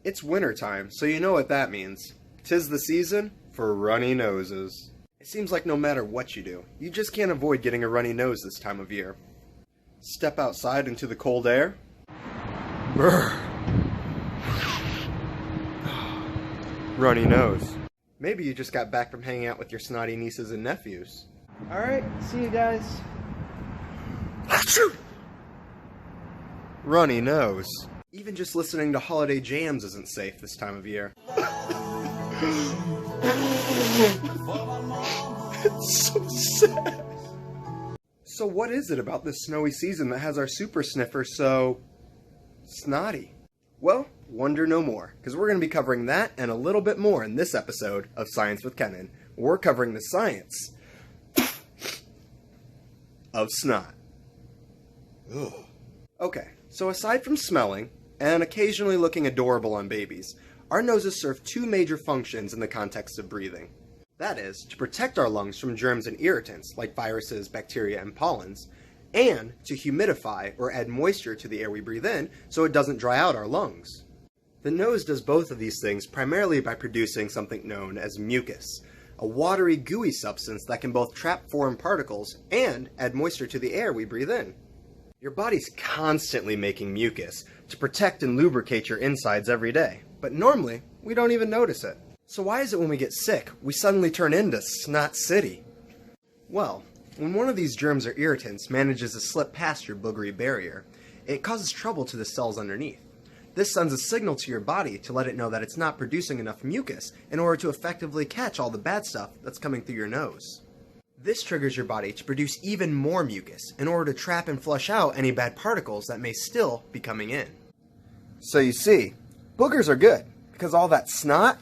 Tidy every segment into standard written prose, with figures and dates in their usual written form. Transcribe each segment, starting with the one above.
It's wintertime, so you know what that means. 'Tis the season for runny noses. It seems like no matter what you do, you just can't avoid getting a runny nose this time of year. Step outside into the cold air. Brr. Runny nose. Maybe you just got back from hanging out with your snotty nieces and nephews. Alright, see you guys. Achoo! Runny nose. Even just listening to holiday jams isn't safe this time of year. It's so sad. So what is it about this snowy season that has our super sniffer so snotty? Well, wonder no more, because we're going to be covering that and a little bit more in this episode of Science with Kennen. We're covering the science of snot. Ugh. Okay, so aside from smelling and occasionally looking adorable on babies, our noses serve two major functions in the context of breathing. That is, to protect our lungs from germs and irritants like viruses, bacteria, and pollens, and to humidify or add moisture to the air we breathe in so it doesn't dry out our lungs. The nose does both of these things primarily by producing something known as mucus, a watery, gooey substance that can both trap foreign particles and add moisture to the air we breathe in. Your body's constantly making mucus to protect and lubricate your insides every day, but normally we don't even notice it. So why is it when we get sick, we suddenly turn into Snot City? Well, when one of these germs or irritants manages to slip past your boogery barrier, it causes trouble to the cells underneath. This sends a signal to your body to let it know that it's not producing enough mucus in order to effectively catch all the bad stuff that's coming through your nose. This triggers your body to produce even more mucus in order to trap and flush out any bad particles that may still be coming in. So you see, boogers are good, because all that snot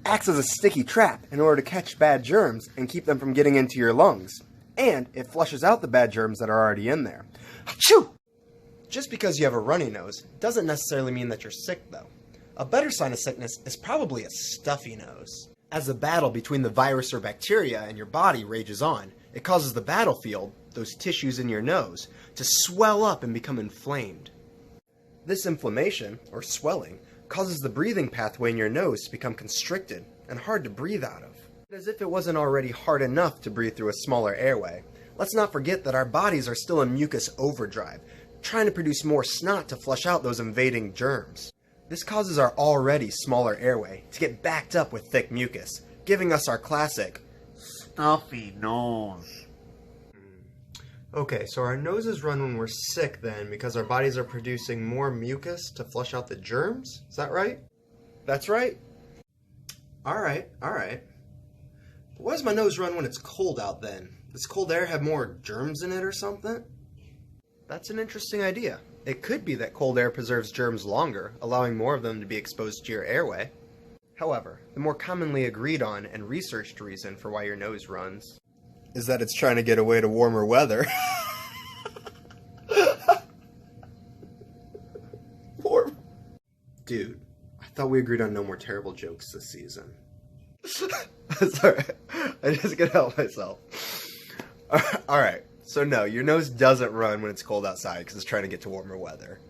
acts as a sticky trap in order to catch bad germs and keep them from getting into your lungs. And it flushes out the bad germs that are already in there. Achoo! Just because you have a runny nose doesn't necessarily mean that you're sick, though. A better sign of sickness is probably a stuffy nose. As the battle between the virus or bacteria and your body rages on, it causes the battlefield, those tissues in your nose, to swell up and become inflamed. This inflammation, or swelling, causes the breathing pathway in your nose to become constricted and hard to breathe out of. As if it wasn't already hard enough to breathe through a smaller airway, let's not forget that our bodies are still in mucus overdrive, trying to produce more snot to flush out those invading germs. This causes our already smaller airway to get backed up with thick mucus, giving us our classic stuffy nose. Okay, so our noses run when we're sick then because our bodies are producing more mucus to flush out the germs? Is that right? That's right? Alright. But why does my nose run when it's cold out then? Does cold air have more germs in it or something? That's an interesting idea. It could be that cold air preserves germs longer, allowing more of them to be exposed to your airway. However, the more commonly agreed on and researched reason for why your nose runs is that it's trying to get away to warmer weather. Dude, I thought we agreed on no more terrible jokes this season. Sorry, I just can't help myself. Alright, so no, your nose doesn't run when it's cold outside because it's trying to get to warmer weather.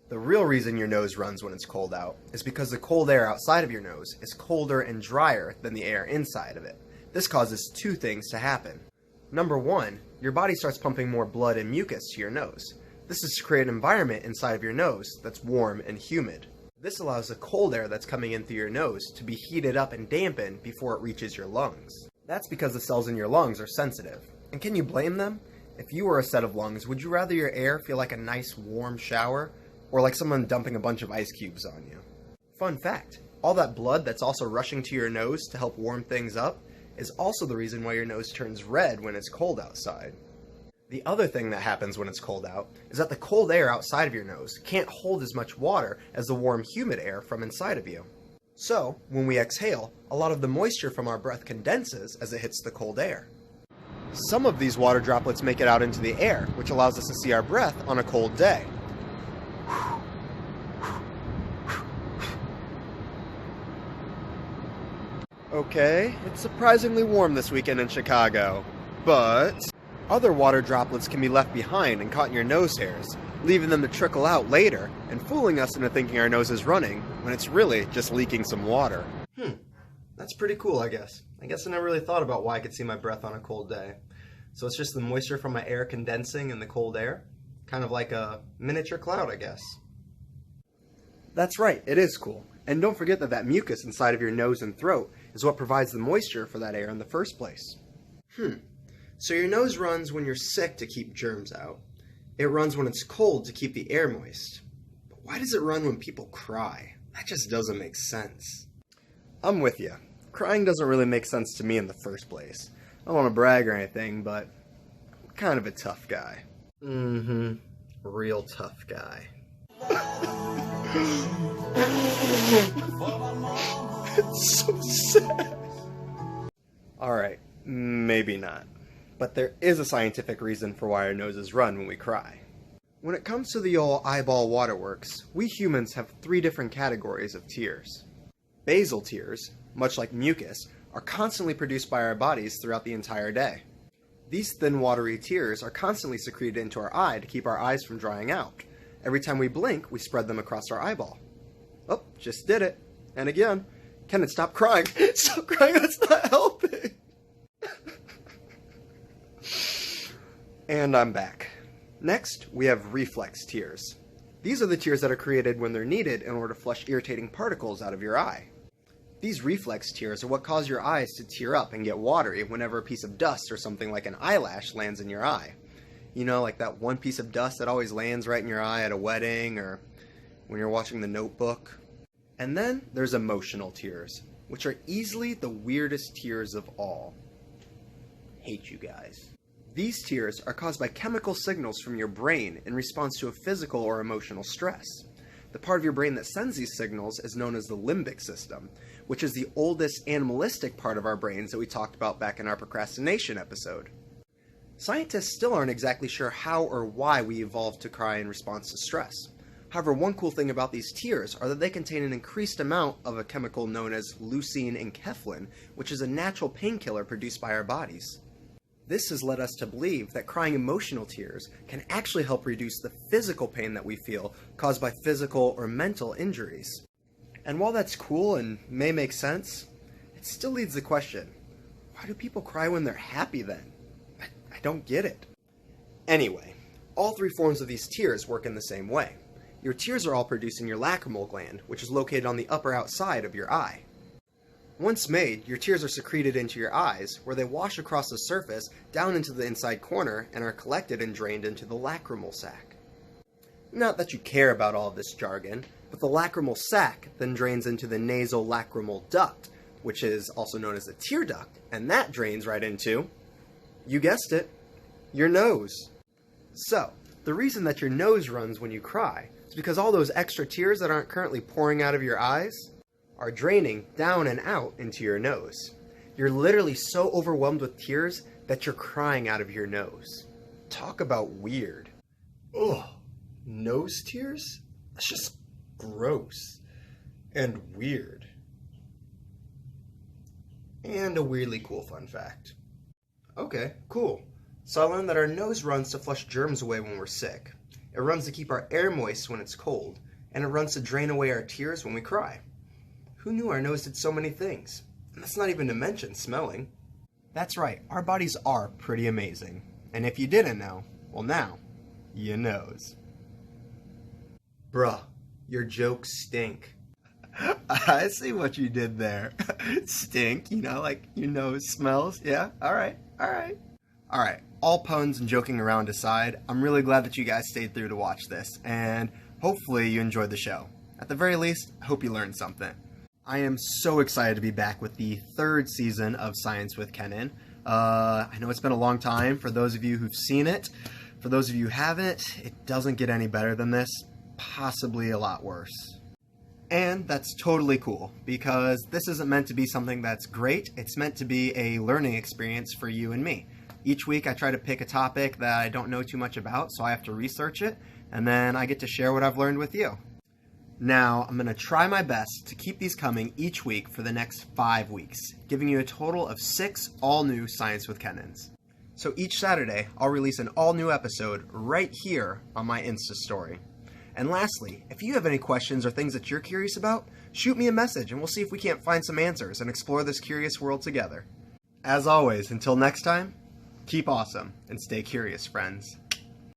The real reason your nose runs when it's cold out is because the cold air outside of your nose is colder and drier than the air inside of it. This causes two things to happen. Number one, your body starts pumping more blood and mucus to your nose. This is to create an environment inside of your nose that's warm and humid. This allows the cold air that's coming in through your nose to be heated up and dampened before it reaches your lungs. That's because the cells in your lungs are sensitive. And can you blame them? If you were a set of lungs, would you rather your air feel like a nice warm shower, or like someone dumping a bunch of ice cubes on you? Fun fact, all that blood that's also rushing to your nose to help warm things up is also the reason why your nose turns red when it's cold outside. The other thing that happens when it's cold out is that the cold air outside of your nose can't hold as much water as the warm, humid air from inside of you. So, when we exhale, a lot of the moisture from our breath condenses as it hits the cold air. Some of these water droplets make it out into the air, which allows us to see our breath on a cold day. Okay, it's surprisingly warm this weekend in Chicago, but other water droplets can be left behind and caught in your nose hairs, leaving them to trickle out later and fooling us into thinking our nose is running when it's really just leaking some water. That's pretty cool, I guess. I guess I never really thought about why I could see my breath on a cold day. So it's just the moisture from my air condensing in the cold air? Kind of like a miniature cloud, I guess. That's right, it is cool. And don't forget that mucus inside of your nose and throat is what provides the moisture for that air in the first place. So your nose runs when you're sick to keep germs out. It runs when it's cold to keep the air moist. But why does it run when people cry? That just doesn't make sense. I'm with you. Crying doesn't really make sense to me in the first place. I don't want to brag or anything, but I'm kind of a tough guy. Real tough guy. It's so sad. Alright, maybe not. But there is a scientific reason for why our noses run when we cry. When it comes to the old eyeball waterworks, we humans have 3 different categories of tears. Basal tears, much like mucus, are constantly produced by our bodies throughout the entire day. These thin watery tears are constantly secreted into our eye to keep our eyes from drying out. Every time we blink, we spread them across our eyeball. Oh, just did it. And again. Kennen, stop crying. Stop crying, that's not helping. And I'm back. Next, we have reflex tears. These are the tears that are created when they're needed in order to flush irritating particles out of your eye. These reflex tears are what cause your eyes to tear up and get watery whenever a piece of dust or something like an eyelash lands in your eye. You know, like that one piece of dust that always lands right in your eye at a wedding or when you're watching The Notebook. And then there's emotional tears, which are easily the weirdest tears of all. Hate you guys. These tears are caused by chemical signals from your brain in response to a physical or emotional stress. The part of your brain that sends these signals is known as the limbic system, which is the oldest animalistic part of our brains that we talked about back in our procrastination episode. Scientists still aren't exactly sure how or why we evolved to cry in response to stress. However, one cool thing about these tears are that they contain an increased amount of a chemical known as leucine and kephalin, which is a natural painkiller produced by our bodies. This has led us to believe that crying emotional tears can actually help reduce the physical pain that we feel caused by physical or mental injuries. And while that's cool and may make sense, it still leads the question, why do people cry when they're happy then? I don't get it. Anyway, all 3 forms of these tears work in the same way. Your tears are all produced in your lacrimal gland, which is located on the upper outside of your eye. Once made, your tears are secreted into your eyes, where they wash across the surface down into the inside corner and are collected and drained into the lacrimal sac. Not that you care about all of this jargon, but the lacrimal sac then drains into the nasolacrimal duct, which is also known as the tear duct, and that drains right into, you guessed it, your nose. So, the reason that your nose runs when you cry is because all those extra tears that aren't currently pouring out of your eyes are draining down and out into your nose. You're literally so overwhelmed with tears that you're crying out of your nose. Talk about weird. Ugh, nose tears? That's just gross and weird. And a weirdly cool fun fact. Okay, cool. So I learned that our nose runs to flush germs away when we're sick. It runs to keep our air moist when it's cold, and it runs to drain away our tears when we cry. Who knew our nose did so many things? And that's not even to mention smelling. That's right, our bodies are pretty amazing. And if you didn't know, well now, you knows. Bruh, your jokes stink. I see what you did there. Stink, you know, like your nose smells. Yeah, alright. Alright, all puns and joking around aside, I'm really glad that you guys stayed through to watch this, and hopefully you enjoyed the show. At the very least, I hope you learned something. I am so excited to be back with the 3rd season of Science with Kennen. I know it's been a long time for those of you who've seen it. For those of you who haven't, it doesn't get any better than this, possibly a lot worse. And that's totally cool, because this isn't meant to be something that's great, it's meant to be a learning experience for you and me. Each week I try to pick a topic that I don't know too much about, so I have to research it, and then I get to share what I've learned with you. Now, I'm going to try my best to keep these coming each week for the next 5 weeks, giving you a total of 6 all-new Science with Kennens. So each Saturday, I'll release an all-new episode right here on my Insta story. And lastly, if you have any questions or things that you're curious about, shoot me a message and we'll see if we can't find some answers and explore this curious world together. As always, until next time, keep awesome and stay curious, friends.